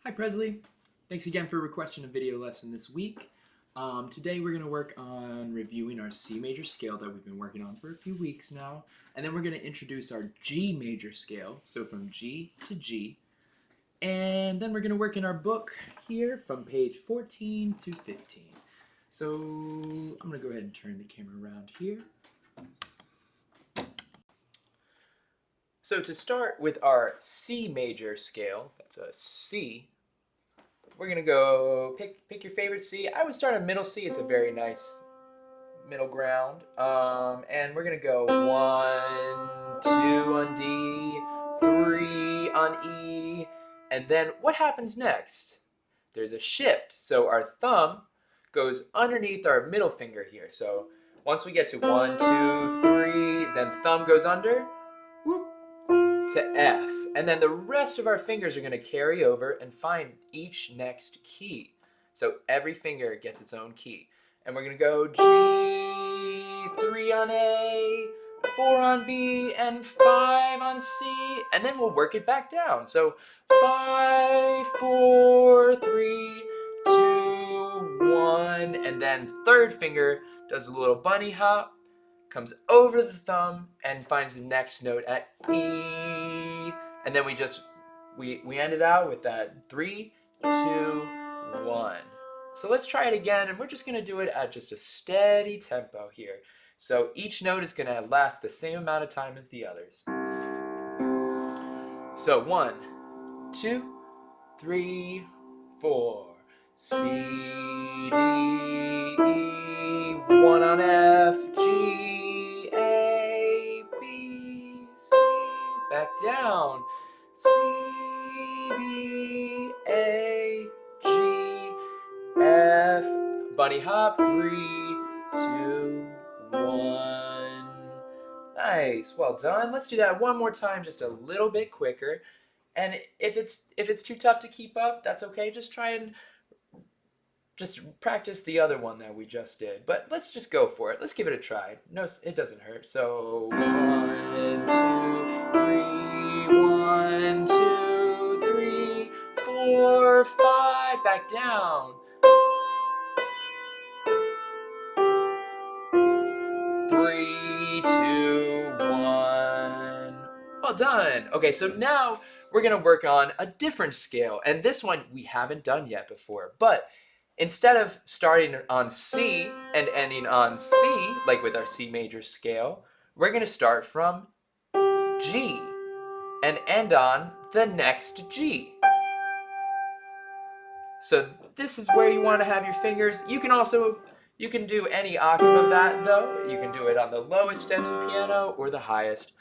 Hi Presley, thanks again for requesting a video lesson this week. Today we're going to work on reviewing our C major scale that we've been working on for a few weeks now, and then we're going to introduce our G major scale, so from G to G, and then we're going to work in our book here from page 14 to 15. So I'm going to go ahead and turn the camera around here. So to start with our C major scale, that's a C. We're gonna go pick your favorite C. I would start a middle C. It's a very nice middle ground. And we're gonna go 1, 2 on D, 3 on E, and then what happens next? There's a shift. So our thumb goes underneath our middle finger here. So once we get to 1, 2, 3, then thumb goes under, whoop, to F. And then the rest of our fingers are going to carry over and find each next key. So every finger gets its own key. And we're going to go G, 3 on A, 4 on B, and 5 on C. And then we'll work it back down. So 5, 4, 3, 2, 1. And then third finger does a little bunny hop, comes over the thumb and finds the next note at E, and then we end it out with that 3, 2, 1. So let's try it again, and we're just going to do it at just a steady tempo here. So each note is going to last the same amount of time as the others. So 1, 2, 3, 4. C, D, E, 1 on F, G, A, B, C, back down. C, B, A, G, F, bunny hop, 3, 2, 1. Nice, well done. Let's do that one more time, just a little bit quicker. And if it's too tough to keep up, that's okay. Just try and just practice the other one that we just did. But let's just go for it. Let's give it a try. No, it doesn't hurt. So 1, 2, 3, 1, 2, 3, 4, 5. Back down. 3, 2, 1. Well done. Okay, so now we're gonna work on a different scale, and this one we haven't done yet before. But instead of starting on C and ending on C, like with our C major scale, we're gonna start from G and end on the next G. So this is where you want to have your fingers. You can do any octave of that though. You can do it on the lowest end of the piano or the highest.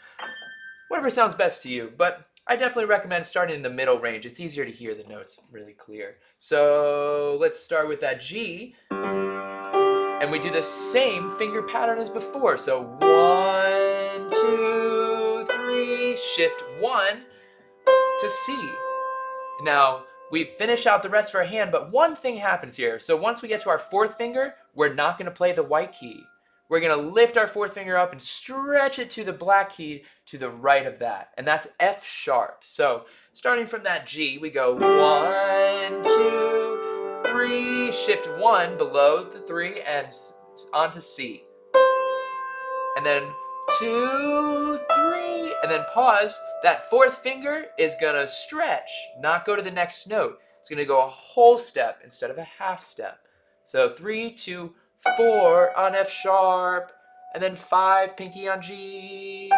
Whatever sounds best to you, but I definitely recommend starting in the middle range. It's easier to hear the notes really clear. So let's start with that G. And we do the same finger pattern as before. So 1, 2, 3, shift 1 to C. Now, we finish out the rest of our hand, but one thing happens here. So once we get to our fourth finger, we're not going to play the white key. We're going to lift our fourth finger up and stretch it to the black key to the right of that. And that's F sharp. So starting from that G, we go 1, 2, 3, shift 1 below the 3 and onto C. And then 2, 3, and then pause. That fourth finger is gonna stretch, not go to the next note. It's gonna go a whole step instead of a half step. So 3, 2, 4 on F sharp, and then 5, pinky on G.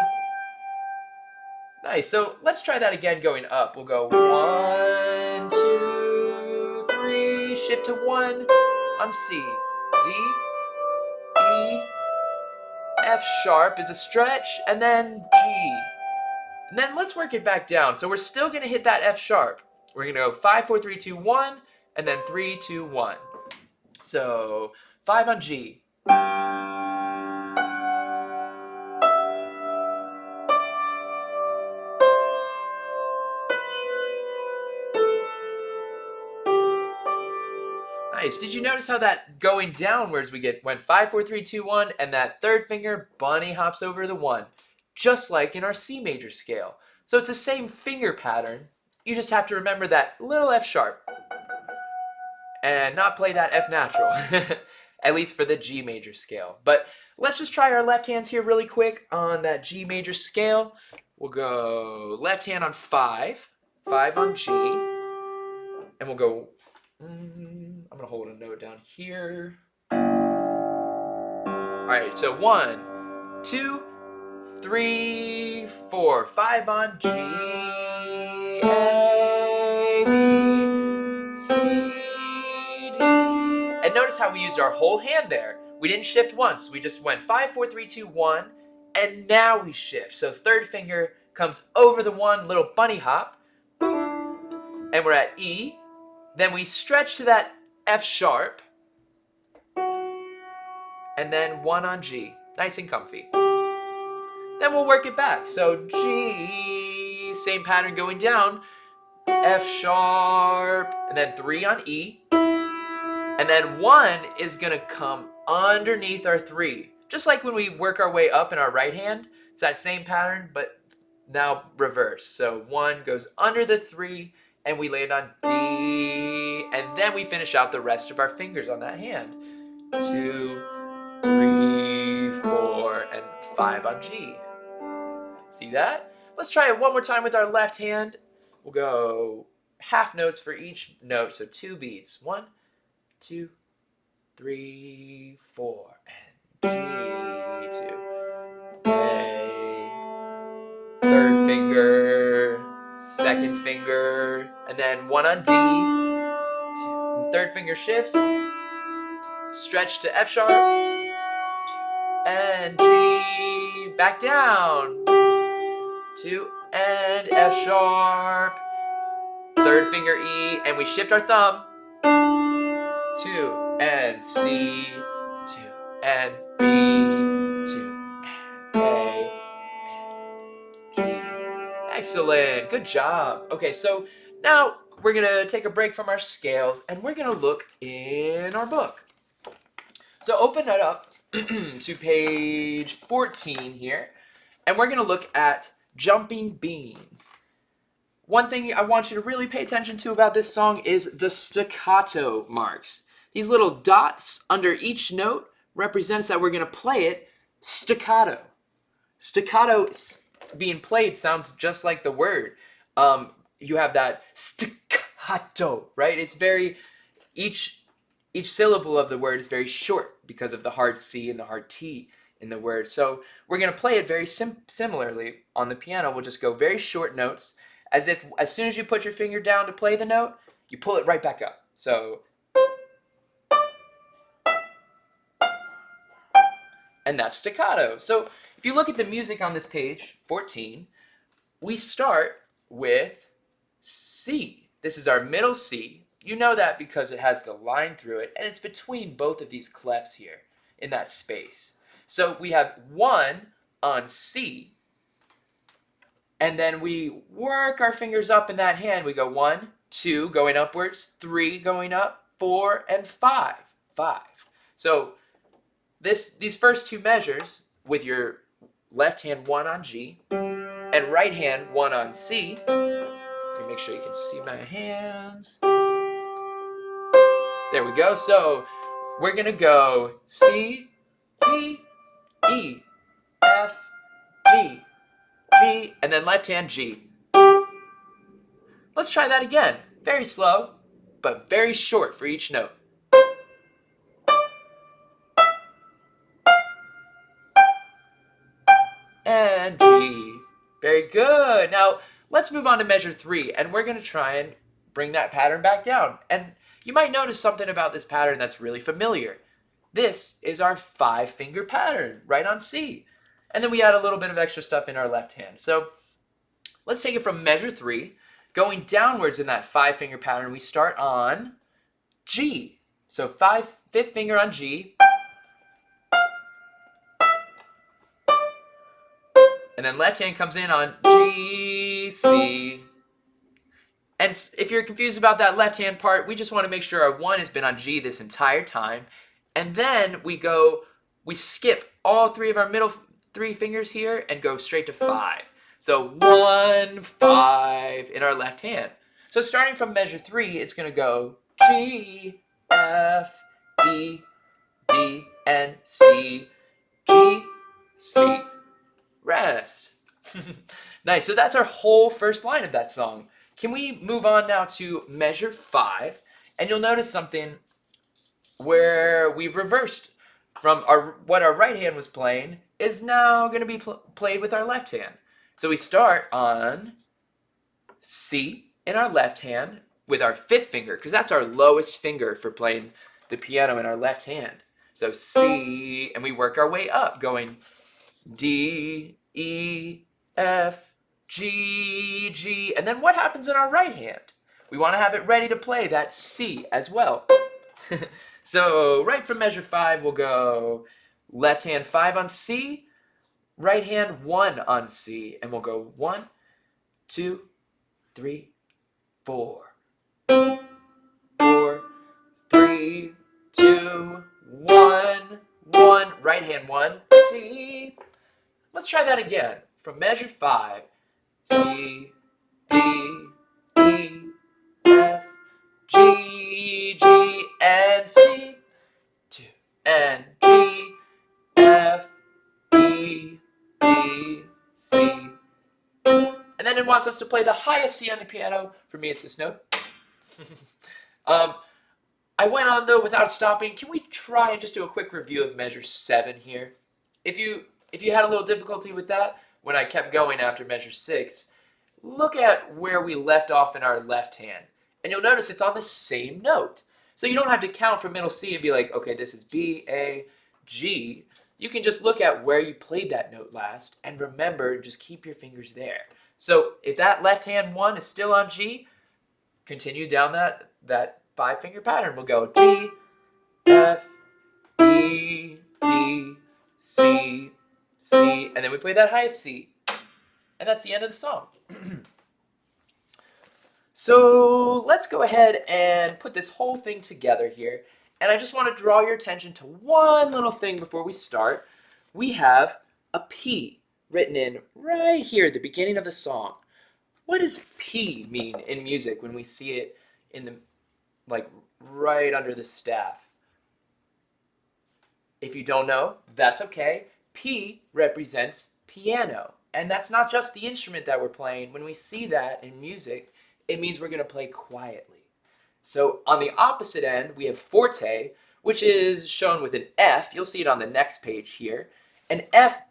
Nice, so let's try that again going up. We'll go 1, 2, 3, shift to 1 on C. D, E, F sharp is a stretch, and then G. And then let's work it back down. So we're still gonna hit that F sharp. We're gonna go 5, 4, 3, 2, 1, and then 3, 2, 1. So 5 on G. Nice. Did you notice how that going downwards went 5, 4, 3, 2, 1, and that third finger bunny hops over the 1, just like in our C major scale. So it's the same finger pattern you just have to remember that little F sharp and not play that F natural, at least for the G major scale. But let's just try our left hands here really quick on that G major scale. We'll go left hand on 5, 5 on G, and we'll go, I'm going to hold a note down here. All right, so 1, 2, 3, 4, 5 on G, A, B, C, D. And notice how we used our whole hand there. We didn't shift once. We just went 5, 4, 3, 2, 1, and now we shift. So third finger comes over the 1, little bunny hop, and we're at E. Then we stretch to that F sharp, and then 1 on G, nice and comfy. Then we'll work it back. So G, same pattern going down, F sharp, and then 3 on E. And then 1 is gonna come underneath our 3. Just like when we work our way up in our right hand, it's that same pattern, but now reverse. So 1 goes under the 3, and we land on D, and then we finish out the rest of our fingers on that hand. 2, 3, 4, and 5 on G. See that? Let's try it one more time with our left hand. We'll go half notes for each note, so 2 beats. 1, 2, 3, 4, and G, 2, A, third finger, second finger, and then 1 on D, 2, and third finger shifts, stretch to F sharp, and G, back down, 2, and F sharp, third finger E, and we shift our thumb, 2, and C, 2, and B, 2, and A, and G. Excellent, good job. Okay, so now we're gonna take a break from our scales and we're gonna look in our book. So open it up to page 14 here, and we're gonna look at Jumping Beans. One thing I want you to really pay attention to about this song is the staccato marks. These little dots under each note represents that we're going to play it staccato. Staccato being played sounds just like the word. You have that staccato, right? It's very, each syllable of the word is very short because of the hard C and the hard T in the word. So we're going to play it very similarly on the piano. We'll just go very short notes, as if as soon as you put your finger down to play the note, you pull it right back up. So, and that's staccato. So if you look at the music on this page 14, we start with C. This is our middle C. You know that because it has the line through it, and it's between both of these clefs here in that space. So we have 1 on C, and then we work our fingers up in that hand. We go 1, 2 going upwards, 3 going up, 4, and 5. 5. So these first 2 measures with your left hand 1 on G and right hand 1 on C. Let me make sure you can see my hands. There we go. So we're going to go C, D, E, F, G, G, and then left hand G. Let's try that again. Very slow, but very short for each note. And G. Very good. Now, let's move on to measure 3, and we're going to try and bring that pattern back down. And you might notice something about this pattern that's really familiar. This is our 5-finger pattern, right on C. And then we add a little bit of extra stuff in our left hand. So let's take it from measure 3. Going downwards in that 5-finger pattern, we start on G. So 5th finger on G. And then left hand comes in on G, C. And if you're confused about that left hand part, we just want to make sure our 1 has been on G this entire time. And then we skip all 3 of our middle 3 fingers here and go straight to 5. So 1, 5 in our left hand. So starting from measure 3, it's going to go G, F, E, D, and C, G, C. Rest. Nice. So that's our whole first line of that song. Can we move on now to measure 5? And you'll notice something where we've reversed from what our right hand was playing is now going to be played with our left hand. So we start on C in our left hand with our 5th finger, because that's our lowest finger for playing the piano in our left hand. So C, and we work our way up, going D, E, F, G, G. And then what happens in our right hand? We want to have it ready to play that C as well. So right from measure 5, we'll go left hand 5 on C, right hand 1 on C, and we'll go 1, 2, 3, 4. 4, 3, 2, 1, 1. Right hand 1, C. Let's try that again. From measure 5, C, D, E, F, G, G, and C. 2, and G, F, E, D, C. And then it wants us to play the highest C on the piano. For me, it's this note. I went on though without stopping. Can we try and just do a quick review of measure 7 here? If you had a little difficulty with that when I kept going after measure 6, look at where we left off in our left hand. And you'll notice it's on the same note. So you don't have to count from middle C and be like, okay, this is B, A, G. You can just look at where you played that note last and remember, just keep your fingers there. So if that left hand 1 is still on G, continue down that 5-finger pattern. We'll go G, F, E, D, C, C, and then we play that highest C. And that's the end of the song. So let's go ahead and put this whole thing together here. And I just want to draw your attention to one little thing before we start. We have a P written in right here at the beginning of the song. What does P mean in music when we see it in the, like, right under the staff? If you don't know, that's okay. P represents piano. And that's not just the instrument that we're playing. When we see that in music, it means we're going to play quietly. So on the opposite end, we have forte, which is shown with an F. You'll see it on the next page here. An F,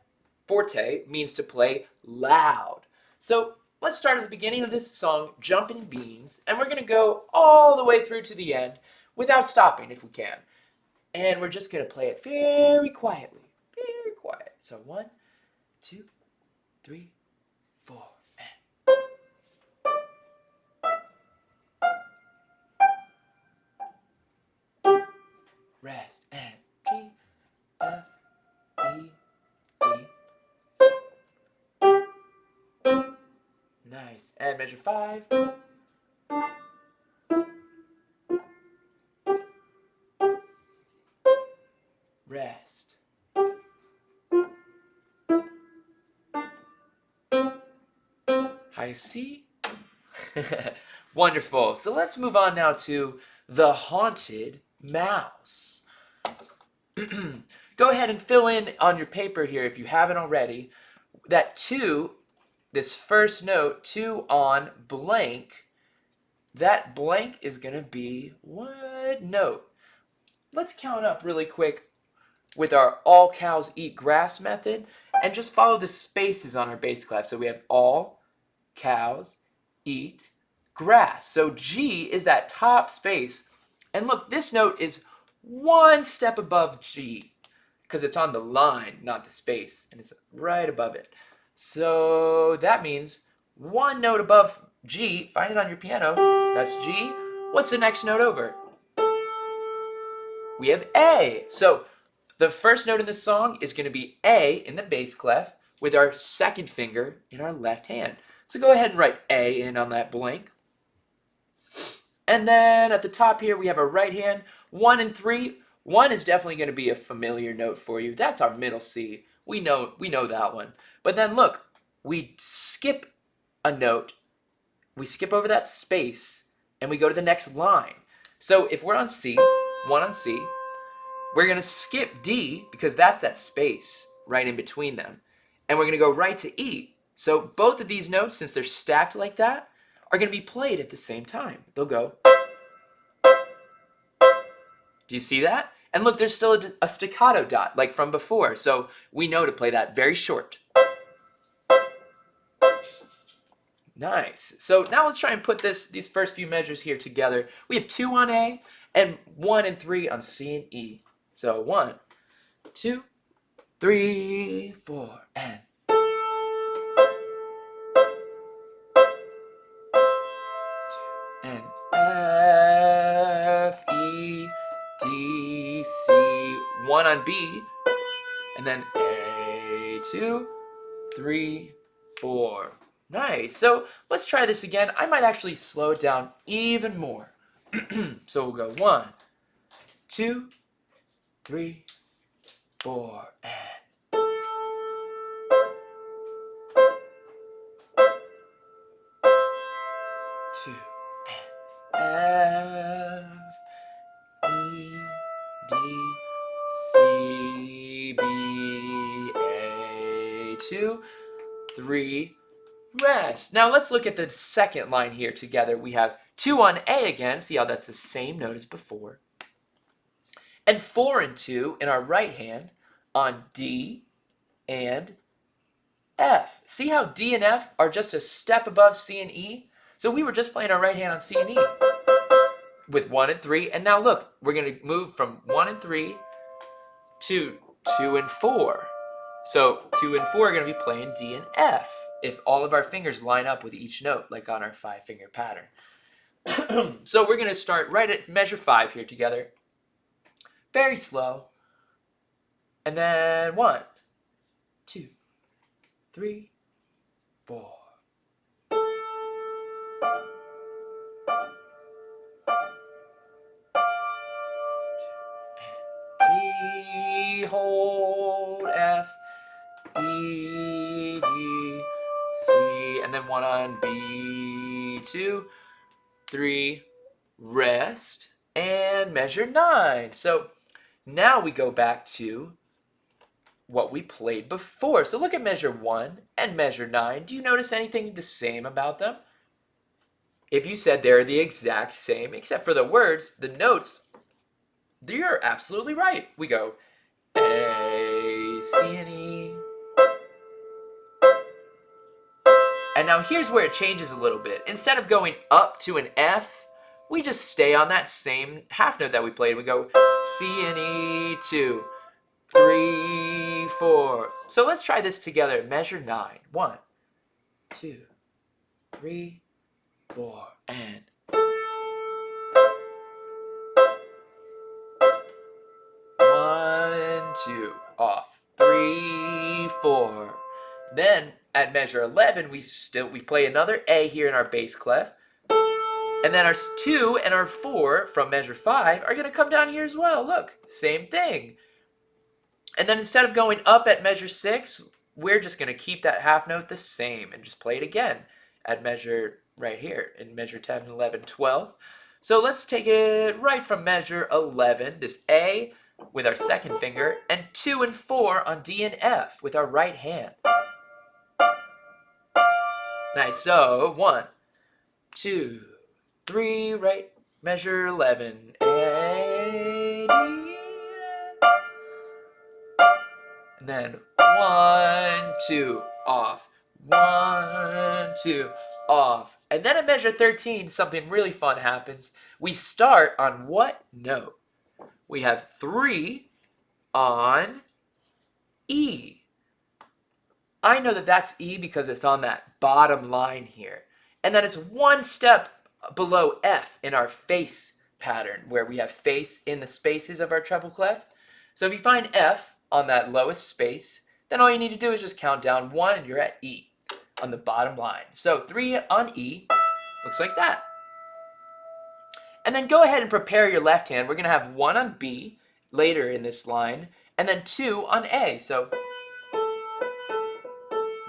forte, means to play loud. So let's start at the beginning of this song, Jumpin' Beans, and we're going to go all the way through to the end without stopping if we can. And we're just going to play it very quietly, very quiet. So 1, 2, 3, 4, and... Rest, and G, F, E, D, C. Nice. And measure 5. Rest. High C. Wonderful. So let's move on now to The Haunted Mouse. Go ahead and fill in on your paper here, if you haven't already, that 2, this first note, 2 on blank, that blank is going to be what note? Let's count up really quick with our all cows eat grass method and just follow the spaces on our bass clef. So we have all cows eat grass. So G is that top space. And look, this note is 1 step above G because it's on the line, not the space, and it's right above it. So that means 1 note above G, find it on your piano, that's G. What's the next note over? We have A. So the first note in the song is going to be A in the bass clef with our 2nd finger in our left hand. So go ahead and write A in on that blank. And then at the top here, we have our right hand, 1 and 3. 1 is definitely going to be a familiar note for you. That's our middle C. We know that one. But then look, we skip a note, we skip over that space, and we go to the next line. So if we're on C, 1 on C, we're going to skip D because that's that space right in between them. And we're going to go right to E. So both of these notes, since they're stacked like that, are going to be played at the same time. They'll go. Do you see that? And look, there's still a staccato dot like from before. So we know to play that very short. Nice. So now let's try and put these first few measures here together. We have 2 on A and 1 and 3 on C and E. So 1, 2, 3, 4, and F, E, D, C, 1 on B, and then A, 2, 3, 4. Nice. So let's try this again. I might actually slow it down even more. So we'll go 1, 2, 3, 4, and 2, and F, E, D, C, B, A, 2, 3, rest. Now let's look at the second line here together. We have 2 on A again. See how that's the same note as before. And 4 and 2 in our right hand on D and F. See how D and F are just a step above C and E? So we were just playing our right hand on C and E with 1 and 3. And now look, we're going to move from 1 and 3 to 2 and 4. So 2 and 4 are going to be playing D and F if all of our fingers line up with each note, like on our 5-finger pattern. So we're going to start right at measure 5 here together. Very slow. And then 1, 2, 3, 4. G, hold, F, E, D, C, and then 1 on B, 2, 3, rest, and measure 9. So now we go back to what we played before. So look at measure 1 and measure 9. Do you notice anything the same about them? If you said they're the exact same, except for the words, the notes, you're absolutely right. We go A, C, and E. And now here's where it changes a little bit. Instead of going up to an F, we just stay on that same half note that we played. We go C and E, 2, 3, 4. So let's try this together. Measure 9. 1, 2, 3, 4, and 1, 2, off. 3, 4. Then at measure 11, we play another A here in our bass clef. And then our 2 and our 4 from measure 5 are going to come down here as well. Look, same thing. And then instead of going up at measure 6, we're just going to keep that half note the same and just play it again at measure right here in measure 10, 11, 12. So let's take it right from measure 11, this A with our second finger, and 2 and 4 on D and F with our right hand. Nice. So 1, 2, 3, right, measure 11, A, D, and then 1, 2, off, 1, 2, off. And then at measure 13, something really fun happens. We start on what note? We have 3 on E. I know that that's E because it's on that bottom line here. And that is 1 step below F in our face pattern, where we have face in the spaces of our treble clef. So if you find F on that lowest space, then all you need to do is just count down 1 and you're at E on the bottom line. So 3 on E looks like that. And then go ahead and prepare your left hand. We're going to have 1 on B later in this line, and then 2 on A. So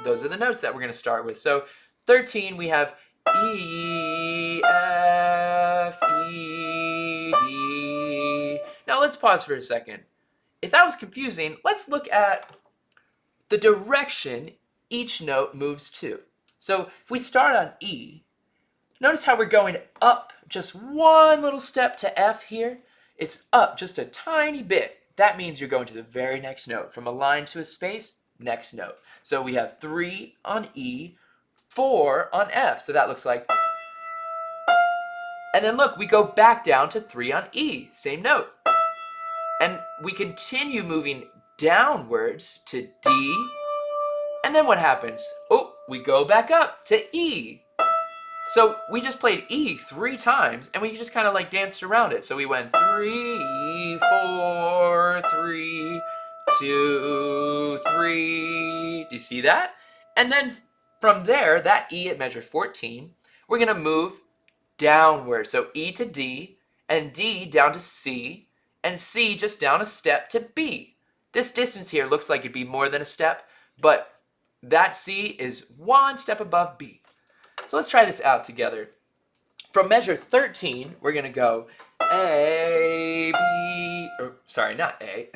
those are the notes that we're going to start with. So 13, we have E, F, E, D. Now let's pause for a second. If that was confusing, let's look at the direction each note moves to. So if we start on E, notice how we're going up just one little step to F here. It's up just a tiny bit. That means you're going to the very next note. From a line to a space, next note. So we have 3 on E, 4 on F. So that looks like... And then look, we go back down to 3 on E, same note. And we continue moving downwards to D. And then what happens? Oh, we go back up to E. So we just played E 3 times, and we just kind of like danced around it. So we went 3, 4, 3, 2, 3. Do you see that? And then from there, that E at measure 14, we're going to move downward. So E to D, and D down to C, and C just down a step to B. This distance here looks like it'd be more than a step, but that C is one step above B. So let's try this out together. From measure 13, we're going to go A, B, or sorry, not A.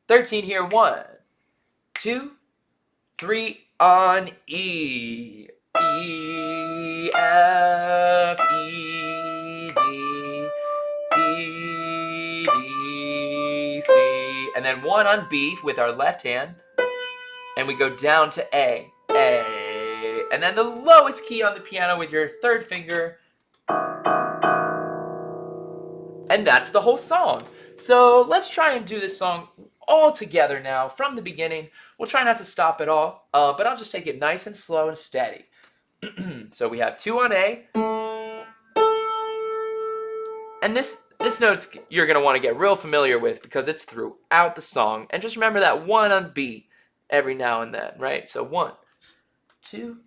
13 here, 1, 2, 3 on E. E, F, E, D, E, D, C. And then 1 on B with our left hand. And we go down to A. And then the lowest key on the piano with your third finger. And that's the whole song. So let's try and do this song all together now from the beginning. We'll try not to stop at all, but I'll just take it nice and slow and steady. So we have 2 on A. And this note's you're going to want to get real familiar with because it's throughout the song. And just remember that 1 on B every now and then, right? So 1, 2,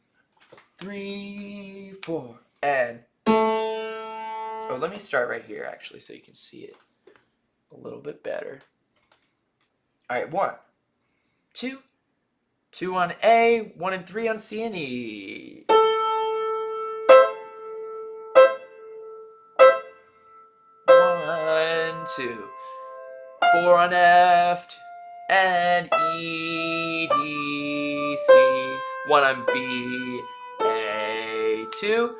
3, 4, and... Oh, let me start right here, actually, so you can see it a little bit better. All right, 1, 2, 2 on A, 1 and 3 on C and E. 1, 2, 4 on F, and E, D, C, 1 on B, A, 2,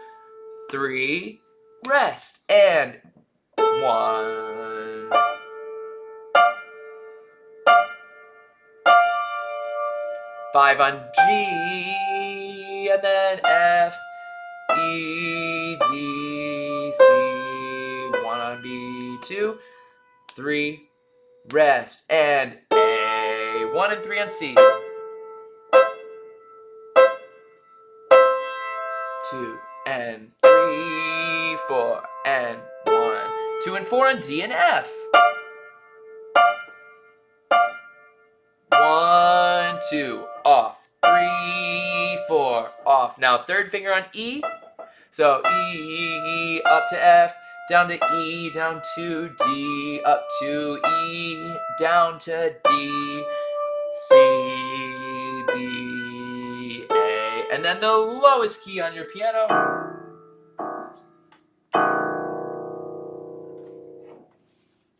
3, rest, and 1. 5 on G, and then F, E, D, C, 1 on B, 2, 3, rest, and A, 1 and 3 on C. 2 and 3, 4 and 1. 2 and 4 on D and F. 1, 2, off. 3, 4, off. Now third finger on E. So E, up to F, down to E, down to D, up to E, down to D, C, B, A. And then the lowest key on your piano.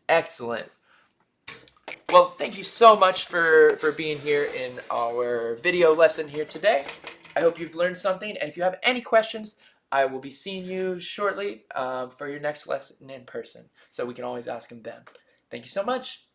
Excellent. Well, thank you so much for being here in our video lesson here today. I hope you've learned something, and if you have any questions, I will be seeing you shortly for your next lesson in person, so we can always ask them then. Thank you so much.